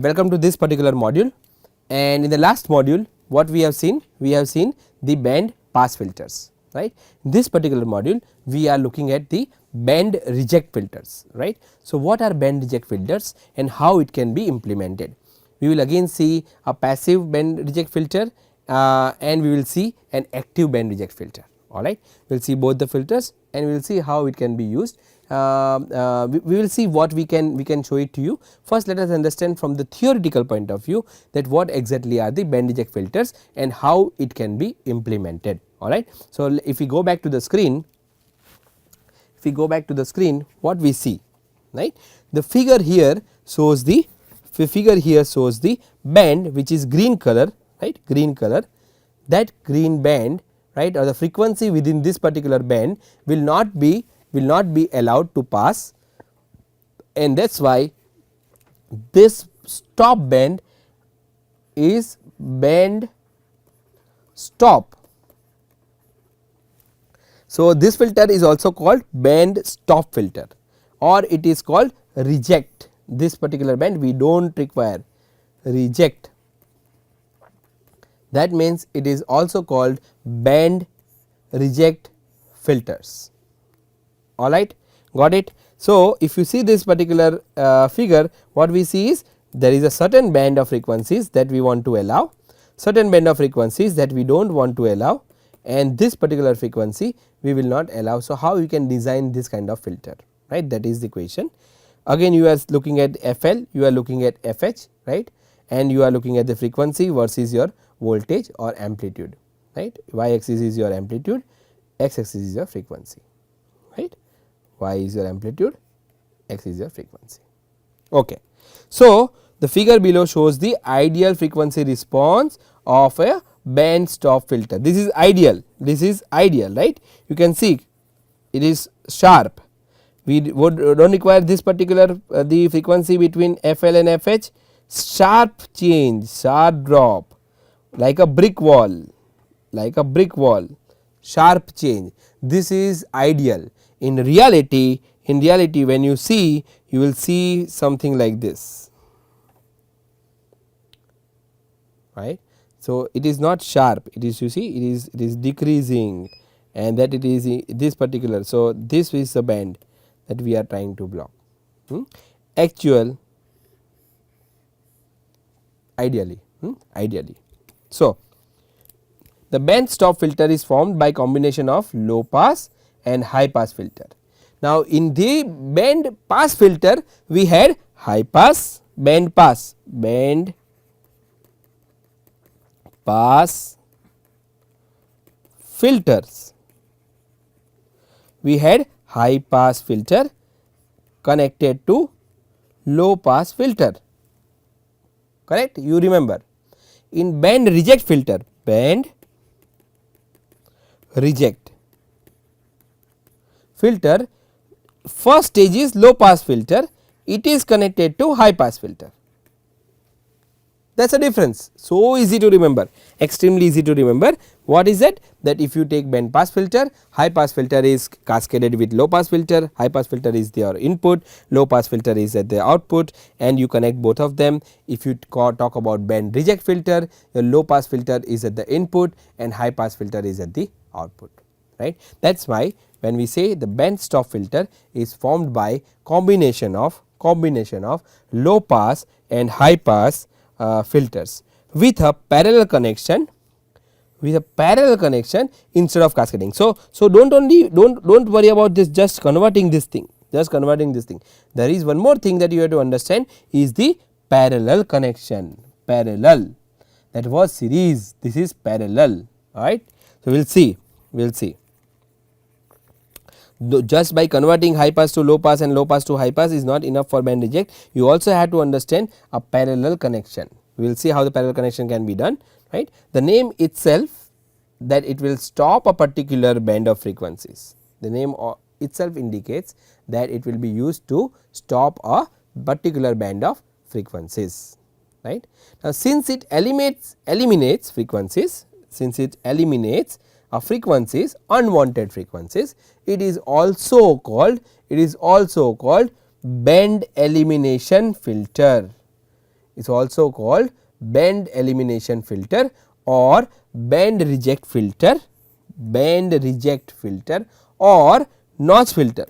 Welcome to this particular module, and in the last module what we have seen? We have seen the band pass filters, right. In this particular module we are looking at the band reject filters, right. So, what are band reject filters and how it can be implemented? We will again see a passive band reject filter and we will see an active band reject filter, alright. We will see both the filters and we will see how it can be used. We will see what we can show it to you. First, let us understand from the theoretical point of view that what exactly are the band reject filters and how it can be implemented, alright. So, if we go back to the screen, what we see, right, the figure here shows the band which is green color, right, green color. That green band, right, or the frequency within this particular band will not be allowed to pass, and that is why this stop band is band stop. So, this filter is also called band stop filter, or it is called reject. This particular band we do not require, reject. That means it is also called band reject filters, alright, got it. So, if you see this particular figure, what we see is there is a certain band of frequencies that we want to allow, certain band of frequencies that we do not want to allow, and this particular frequency we will not allow. So, how you can design this kind of filter, right, that is the question. Again you are looking at FL, you are looking at FH, right, and you are looking at the frequency versus your voltage or amplitude, right. Y axis is your amplitude, x axis is your frequency, right, y is your amplitude, x is your frequency. Okay. So, the figure below shows the ideal frequency response of a band stop filter. This is ideal, right. You can see it is sharp. We do not require this particular the frequency between FL and FH, sharp change, sharp drop, like a brick wall, sharp change. This is ideal. In reality when you see, you will see something like this, right. So, it is not sharp, it is, you see, it is decreasing, and that it is this particular. So, this is the band that we are trying to block, actual, ideally. So, the band stop filter is formed by combination of low pass and high pass filter. Now, in the band pass filter we had high pass, band pass filters. We had high pass filter connected to low pass filter, correct. You remember, in band reject filter, band reject filter, first stage is low pass filter, it is connected to high pass filter. That is a difference. So easy to remember, extremely easy to remember. What is that? That if you take band pass filter, high pass filter is cascaded with low pass filter, high pass filter is their input, low pass filter is at the output, and you connect both of them. If you talk about band reject filter, your low pass filter is at the input and high pass filter is at the output, right. That is why when we say the band stop filter is formed by combination of low pass and high pass filters with a parallel connection instead of cascading. So, don't worry about this, just converting this thing. There is one more thing that you have to understand is the parallel connection. Parallel, that was series, this is parallel, alright. So, we will see just by converting high pass to low pass and low pass to high pass is not enough for band reject. You also have to understand a parallel connection. We will see how the parallel connection can be done, right. The name itself, that it will stop a particular band of frequencies, the name itself indicates that it will be used to stop a particular band of frequencies, right. Now, since it eliminates frequencies, unwanted frequencies, it is also called band elimination filter. is also called band elimination filter or band reject filter, or notch filter.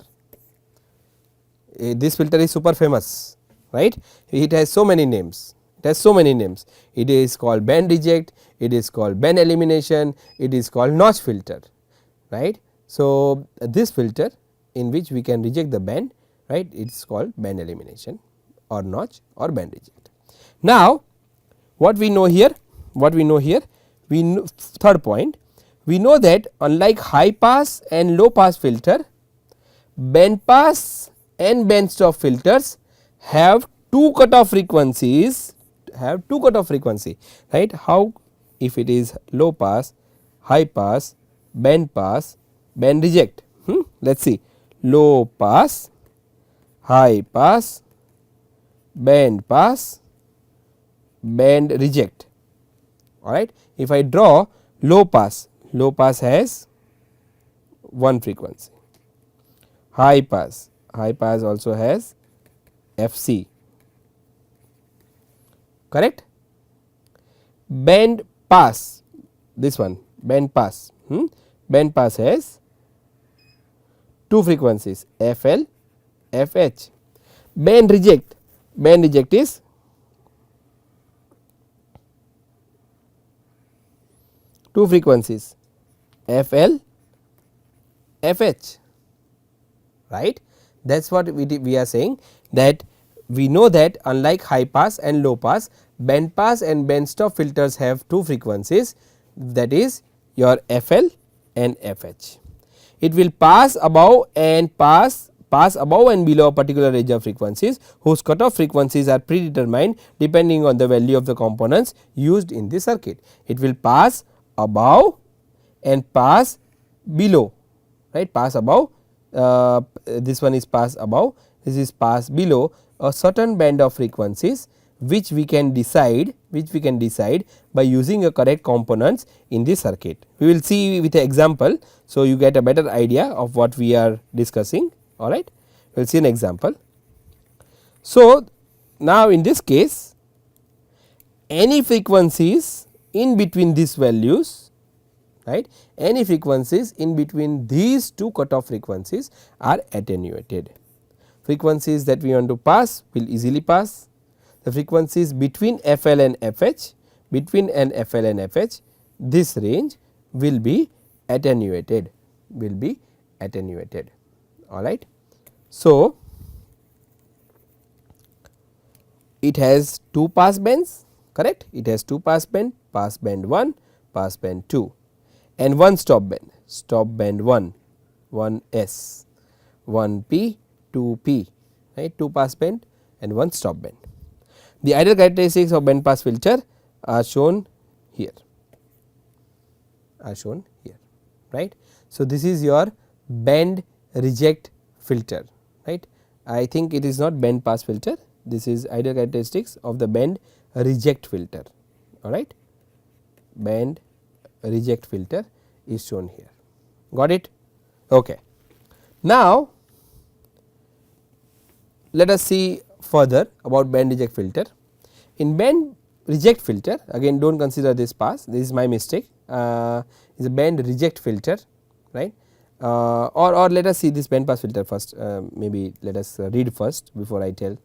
This filter is super famous, right. It has so many names, it is called band reject, it is called band elimination, it is called notch filter, right. So, this filter in which we can reject the band, right, it is called band elimination or notch or band reject. Now, what we know here, third point, we know that unlike high pass and low pass filter, band pass and band stop filters have two cutoff frequencies, right. How? If it is low pass, high pass, band reject. Let us see, low pass, high pass, band reject. Alright. If I draw low pass has one frequency, high pass also has FC, correct. Band pass, this one band pass has two frequencies, FL, FH. Band reject is two frequencies, FL, FH, right. That is what we are saying, that we know that unlike high pass and low pass, band pass and band stop filters have two frequencies, that is your FL and FH. It will pass above and below a particular range of frequencies whose cutoff frequencies are predetermined depending on the value of the components used in the circuit. It will pass above and pass below, right, pass above, this one is pass above, this is pass below a certain band of frequencies which we can decide by using a correct components in the circuit. We will see with an example. So, you get a better idea of what we are discussing, alright. We will see an example. So, now in this case, any frequencies in between these values, right, any frequencies in between these two cutoff frequencies are attenuated. Frequencies that we want to pass will easily pass. The frequencies between FL and FH, this range will be attenuated, alright. So, it has two pass bands, correct, it has two pass band 1, pass band 2 and one stop band 1, 1S, 1P, 2P, right, two pass band and one stop band. The ideal characteristics of band pass filter are shown here, right. So, this is your band reject filter, right. I think it is not band pass filter, this is ideal characteristics of the band reject filter, alright. Band reject filter is shown here, got it. Okay. Now, let us see further about band reject filter. In band reject filter, again do not consider this pass, this is my mistake, is a band reject filter, right, or let us see this band pass filter first, maybe let us read first before I tell.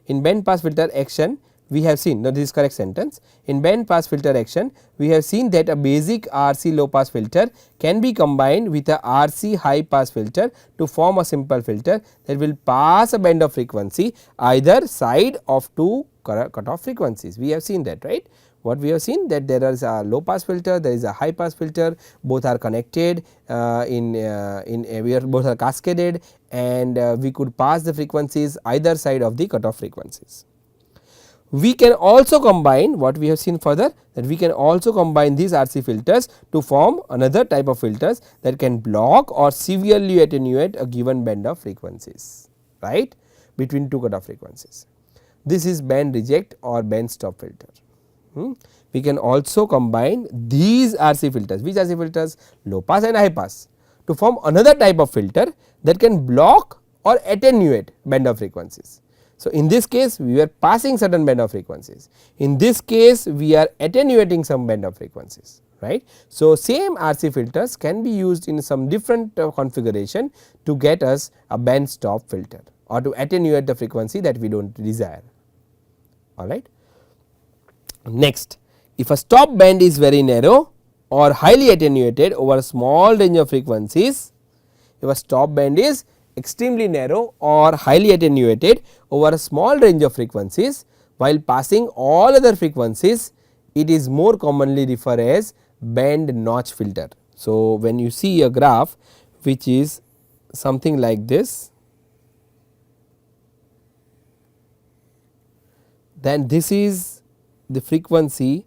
In band pass filter action, we have seen, now this is correct sentence, in band pass filter action we have seen that a basic RC low pass filter can be combined with a RC high pass filter to form a simple filter that will pass a band of frequency either side of two cutoff frequencies. We have seen that, right. What we have seen, that there is a low pass filter, there is a high pass filter, both are connected both are cascaded, and we could pass the frequencies either side of the cutoff frequencies. We can also combine, what we have seen further, that we can also combine these RC filters to form another type of filters that can block or severely attenuate a given band of frequencies, right, between two cutoff frequencies. This is band reject or band stop filter. We can also combine these RC filters, which RC filters, low pass and high pass, to form another type of filter that can block or attenuate band of frequencies. So, in this case we are passing certain band of frequencies, in this case we are attenuating some band of frequencies, right. So, same RC filters can be used in some different configuration to get us a band stop filter or to attenuate the frequency that we do not desire, alright. Next, if a stop band is very narrow or highly attenuated over a small range of frequencies, if a stop band is extremely narrow or highly attenuated over a small range of frequencies while passing all other frequencies, it is more commonly referred as band notch filter. So, when you see a graph which is something like this, then this is the frequency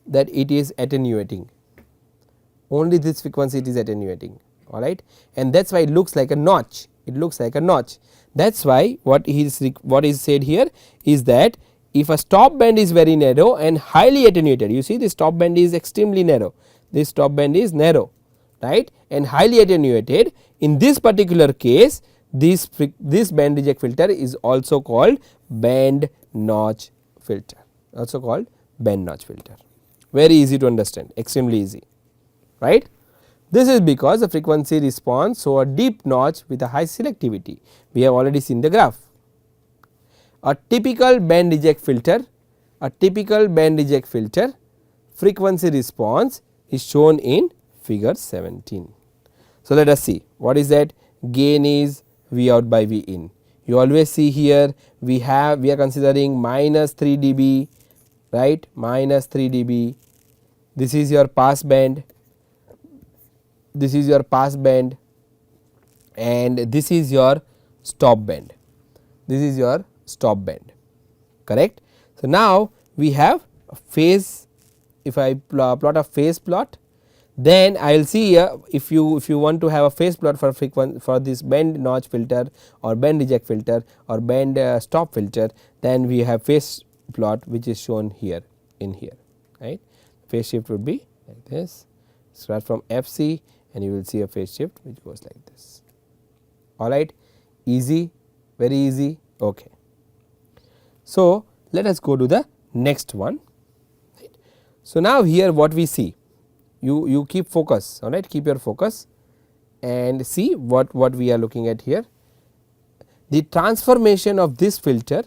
that it is attenuating, only this frequency it is attenuating, alright, and that is why it looks like a notch, it looks like a notch. That is why what is said here is that if a stop band is very narrow and highly attenuated, you see this stop band is extremely narrow, this stop band is narrow, right, and highly attenuated, in this particular case this band reject filter is also called band notch filter, also called band notch filter. Very easy to understand, extremely easy, right. This is because the frequency response show a deep notch with a high selectivity. We have already seen the graph. A typical band reject filter, frequency response is shown in figure 17. So, let us see what is that. Gain is V out by V in. You always see here we are considering minus 3 dB, right, minus 3 dB. This is your pass band, this is your pass band, and this is your stop band, this is your stop band, correct. So, now we have a phase, if I plot a phase plot, then I will see here if you want to have a phase plot for for this band notch filter or band reject filter or band stop filter, then we have phase plot which is shown here in here, right. Phase shift would be like this, start from FC and you will see a phase shift which goes like this, alright, easy, very easy, okay. So, let us go to the next one, right. So, now here what we see, you keep focus, alright, keep your focus and see what we are looking at here. The transformation of this filter,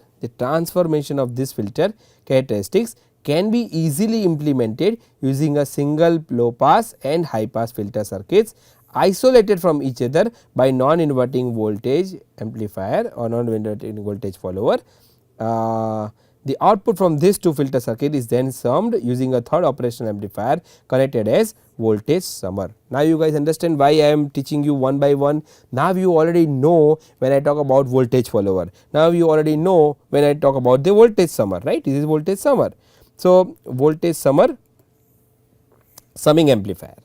characteristics can be easily implemented using a single low pass and high pass filter circuits isolated from each other by non-inverting voltage amplifier or non-inverting voltage follower. The output from this two filter circuit is then summed using a third operational amplifier connected as voltage summer. Now, you guys understand why I am teaching you one by one. Now, you already know when I talk about voltage follower. Now, you already know when I talk about the voltage summer, right. This is voltage summer. So, voltage summer summing amplifier,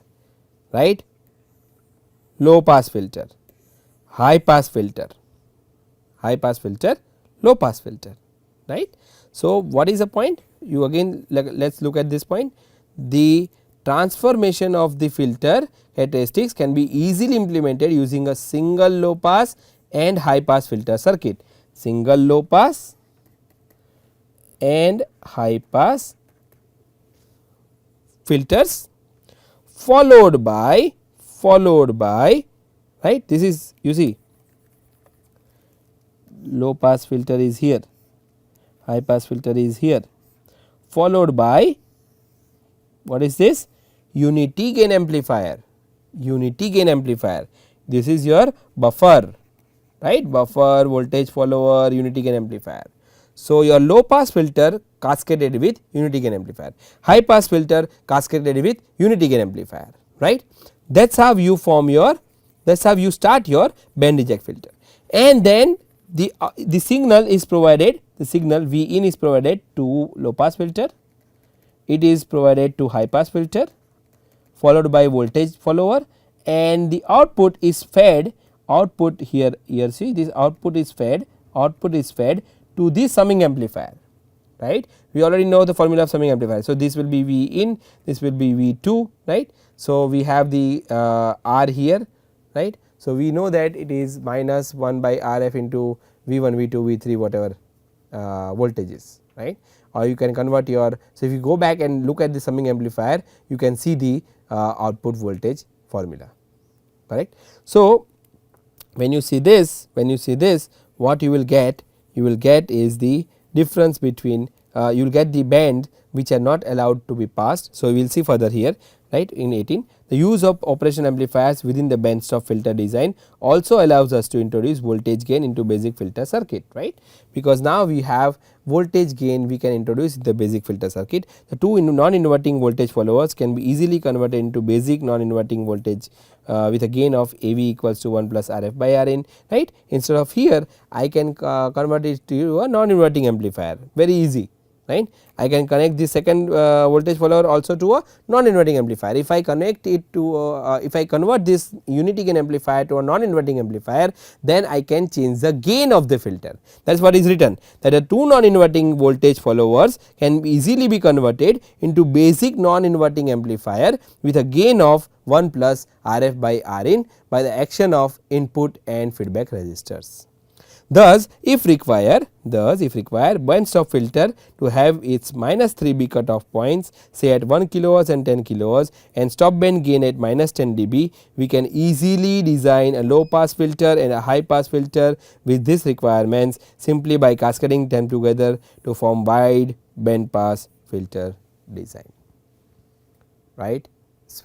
right, low pass filter, high pass filter, low pass filter, right. So, what is the point? You again let us look at this point. The transformation of the filter characteristics can be easily implemented using a single low pass and high pass filter circuit, single low pass and high pass filters followed by right, this is, you see, low pass filter is here, high pass filter is here, followed by what is this, unity gain amplifier, this is your buffer, right, buffer, voltage follower, unity gain amplifier. So, your low pass filter cascaded with unity gain amplifier, high pass filter cascaded with unity gain amplifier, right. That is how you form your, that is how you start your band reject filter, and then the signal is provided, the signal V in is provided to low pass filter, it is provided to high pass filter followed by voltage follower, and the output is fed, output here see this output is fed to the summing amplifier, right. We already know the formula of summing amplifier. So, this will be V in, this will be V2, right. So, we have the R here, right. So, we know that it is minus 1 by Rf into V1, V2, V3 whatever, voltages, right, or you can convert your. So, if you go back and look at the summing amplifier, you can see the output voltage formula, correct. So, when you see this, what you will get is the difference between you will get the band which are not allowed to be passed. So, we will see further here, right, in 18 the use of operation amplifiers within the band stop filter design also allows us to introduce voltage gain into basic filter circuit, right, because now we have voltage gain we can introduce in the basic filter circuit. The two non inverting voltage followers can be easily converted into basic non inverting voltage with a gain of AV equals to 1 plus RF by Rin, right. Instead of here I can convert it to a non inverting amplifier, very easy, right. I can connect the second voltage follower also to a non inverting amplifier. If I connect it to if I convert this unity gain amplifier to a non inverting amplifier, then I can change the gain of the filter. That is what is written, that the two non inverting voltage followers can easily be converted into basic non inverting amplifier with a gain of 1 plus RF by Rin by the action of input and feedback resistors. Thus, if required band stop filter to have its minus 3 dB cutoff points say at 1 kHz and 10 kHz and stop band gain at minus 10 dB, we can easily design a low pass filter and a high pass filter with these requirements simply by cascading them together to form wide band pass filter design, right. It is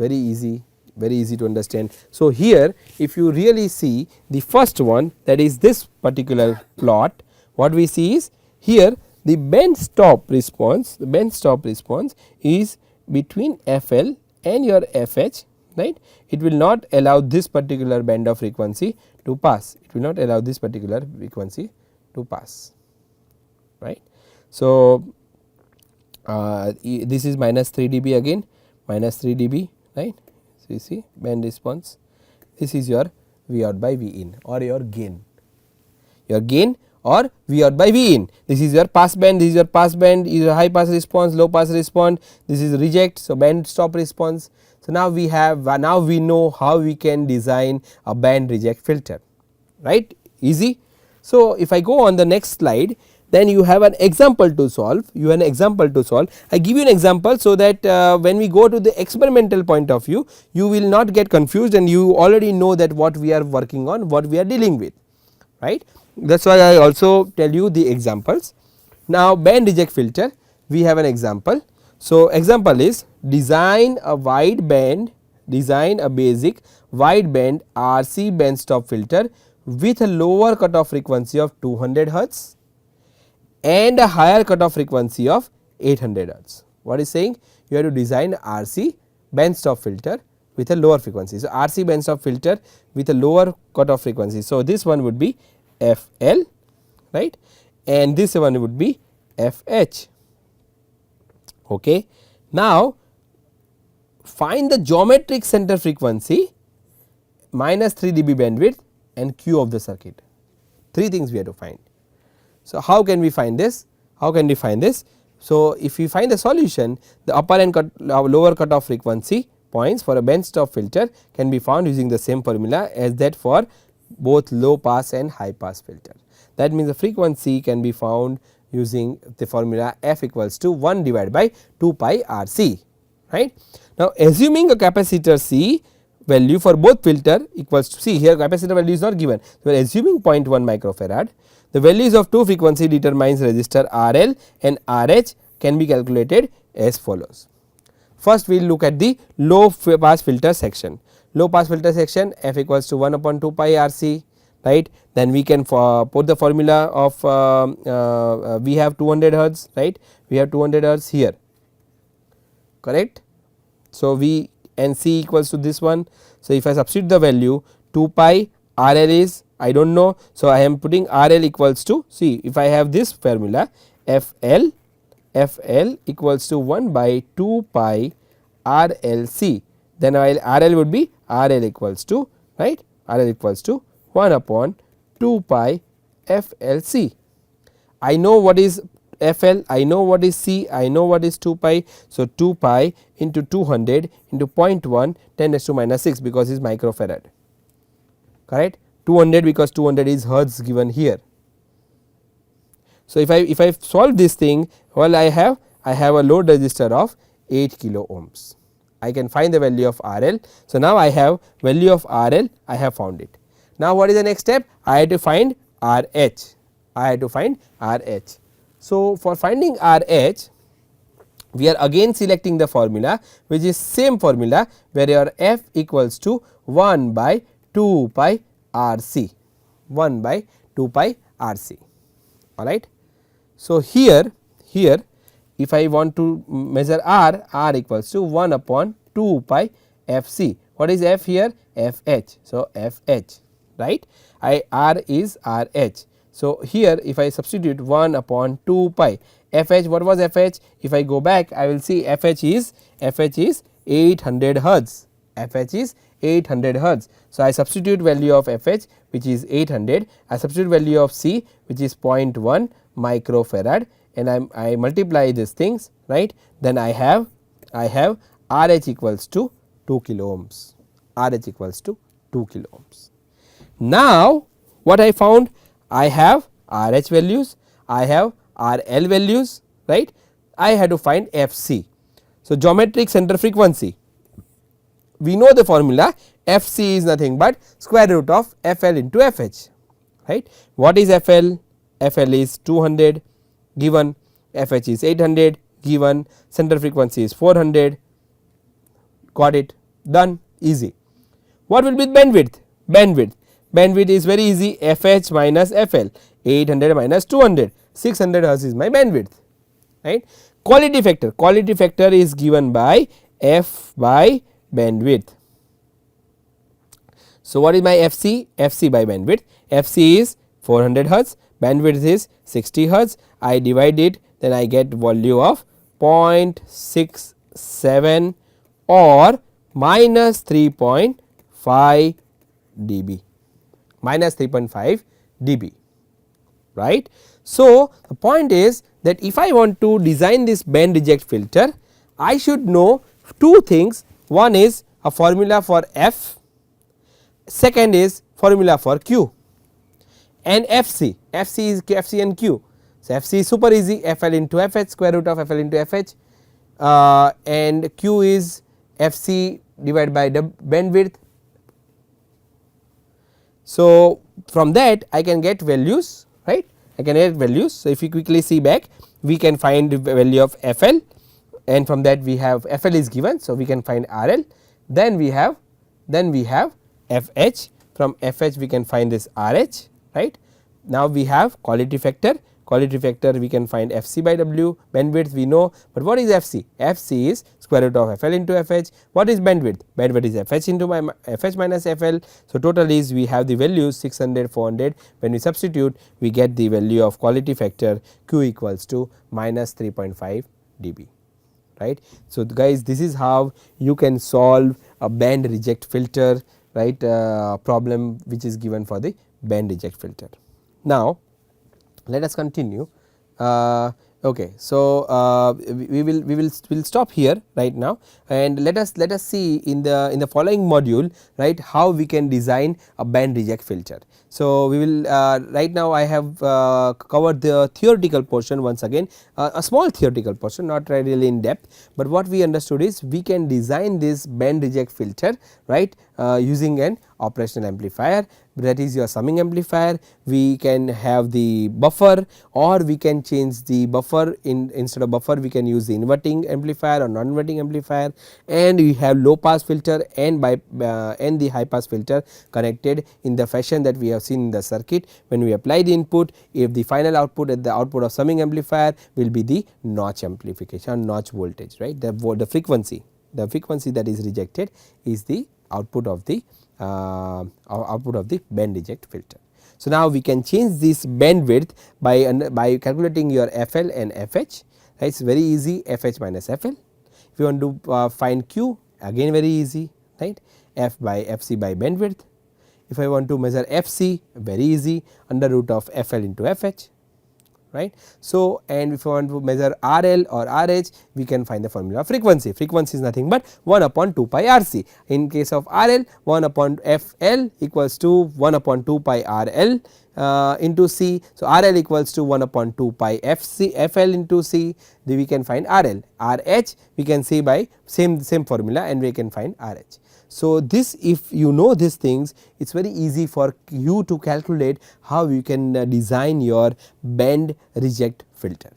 very easy to understand. So, here if you really see the first one, that is this particular plot, what we see is here the band stop response is between FL and your FH, right. It will not allow this particular band of frequency to pass, right. So, this is minus 3 dB again, minus 3 dB, right. So, you see band response, this is your V out by V in or your gain or V out by V in. This is your pass band, this is your high pass response, low pass response, this is reject. So, band stop response. So, now we know how we can design a band reject filter, right, easy. So, if I go on the next slide, then you have an example to solve, I give you an example so that when we go to the experimental point of view, you will not get confused and you already know that what we are working on, what we are dealing with, right. That is why I also tell you the examples. Now, band reject filter, we have an example. So, example is design a basic wide band RC band stop filter with a lower cutoff frequency of 200 hertz and a higher cutoff frequency of 800 hertz. What is saying? You have to design RC band stop filter with a lower frequency. So, RC band stop filter with a lower cutoff frequency. So, this one would be FL, right, and this one would be FH. Okay. Now, find the geometric center frequency, minus 3 dB bandwidth and Q of the circuit. Three things we have to find. So, how can we find this? So, if we find the solution, the upper and lower cutoff frequency points for a band stop filter can be found using the same formula as that for both low pass and high pass filter. That means, the frequency can be found using the formula F equals to 1 divided by 2 pi RC, right. Now, assuming a capacitor C value for both filter equals to, see here capacitor value is not given. So, we are assuming 0.1 microfarad. The values of two frequency determines resistor RL and RH can be calculated as follows. First, we will look at the low pass filter section. Low pass filter section F equals to 1 upon 2 pi RC, right. Then we can put the formula of we have 200 hertz, right, we have 200 hertz here, correct. So, V and C equals to this one. So, if I substitute the value 2 pi RL is I do not know. So, I am putting RL equals to, see if I have this formula FL equals to 1 by 2 pi RLC, then RL would be RL equals to, right, RL equals to 1 upon 2 pi FLC. I know what is FL, I know what is C, I know what is 2 pi. So, 2 pi into 200 into 0.1 10 raised to minus 6 because it is microfarad, correct. 200 because 200 is hertz given here. So, if I solve this thing, well, I have a load resistor of 8 kilo ohms. I can find the value of RL. So, now I have value of RL, I have found it. Now, what is the next step? I have to find RH. I have to find RH. So, for finding RH, we are again selecting the formula, which is same formula where your F equals to 1 by 2 pi RC, 1 by 2 pi RC, alright. So, here if I want to measure R equals to 1 upon 2 pi FC. What is F here? FH. So, FH, right. R is RH. So, here if I substitute 1 upon 2 pi FH, what was FH? If I go back, I will see FH is 800 hertz. FH is 800 hertz. So, I substitute value of FH, which is 800. I substitute value of C, which is 0.1 microfarad, and I multiply these things, right. Then I have RH equals to 2 kilo ohms. RH equals to 2 kilo ohms. Now, what I found? I have RH values, I have RL values, right. I had to find FC. So, geometric center frequency, we know the formula, FC is nothing but square root of FL into FH, right. What is FL? FL is 200 given, FH is 800 given, center frequency is 400, got it, done, easy. What will be bandwidth? Bandwidth is very easy, FH minus FL, 800 minus 200, 600 hertz is my bandwidth, right. Quality factor is given by F by bandwidth. So, what is my FC? FC by bandwidth. FC is 400 hertz, bandwidth is 60 hertz. I divide it, then I get value of 0.67 or minus 3.5 dB, minus 3.5 dB, right. So, the point is that if I want to design this band reject filter, I should know two things. One is a formula for F, second is formula for Q, and FC. FC is FC and Q. So, FC is super easy, FL into FH, square root of FL into FH, and Q is FC divided by the bandwidth. So, from that I can get values, right. I can get values. So, if you quickly see back, we can find the value of FL, and from that we have FL is given. So, we can find RL, then we have FH, from FH we can find this RH, right. Now, we have quality factor we can find FC by W, bandwidth we know, but what is FC? FC is square root of FL into FH. What is bandwidth? Bandwidth is FH into FH minus FL. So, total is we have the values 600, 400. When we substitute, we get the value of quality factor Q equals to minus 3.5 dB, right. So, guys, this is how you can solve a band reject filter, right, problem which is given for the band reject filter. Now, let us continue. Okay, so we will stop here right now, and let us see in the following module, right, how we can design a band reject filter. So, we will right now I have covered the theoretical portion once again, a small theoretical portion, not really in depth, but what we understood is we can design this band reject filter, right, using an operational amplifier, that is your summing amplifier. We can have the buffer, or we can change the buffer, instead of buffer we can use the inverting amplifier or non inverting amplifier, and we have low pass filter and and the high pass filter connected in the fashion that we have seen in the circuit. When we apply the input, if the final output at the output of summing amplifier will be the notch amplification, notch voltage, right. The frequency that is rejected is the output of the band reject filter. So, now we can change this bandwidth by calculating your FL and FH, right. It is very easy, FH minus FL. If you want to find Q, again very easy, right, F by FC by bandwidth. If I want to measure FC, very easy, under root of FL into FH, right. So, and if you want to measure RL or RH, we can find the formula of frequency. Frequency is nothing but 1 upon 2 pi RC. In case of RL, 1 upon FL equals to 1 upon 2 pi RL into C. So, RL equals to 1 upon 2 pi FL into C, then we can find RL. RH we can see by same formula and we can find RH. So, this if you know these things, it is very easy for you to calculate how you can design your band reject filter.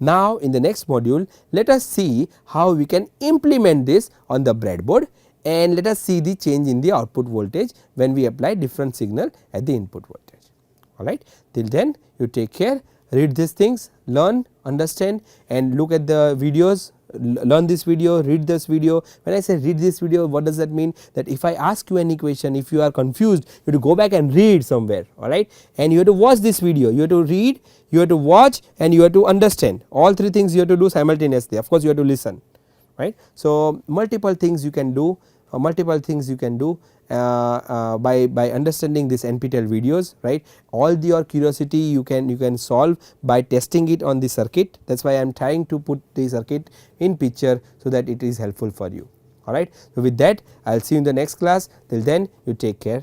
Now, in the next module, let us see how we can implement this on the breadboard, and let us see the change in the output voltage when we apply different signal at the input voltage. Alright. Till then, you take care, read these things, learn, understand, and look at the videos. Learn this video, read this video. When I say read this video, what does that mean? That if I ask you an equation, if you are confused, you have to go back and read somewhere, alright, and you have to watch this video, you have to read, you have to watch, and you have to understand. All three things you have to do simultaneously. Of course, you have to listen, right. So, multiple things you can do, by understanding this NPTEL videos, right. All your curiosity you can solve by testing it on the circuit. That is why I am trying to put the circuit in picture, so that it is helpful for you. Alright. So, with that I will see you in the next class. Till then, you take care.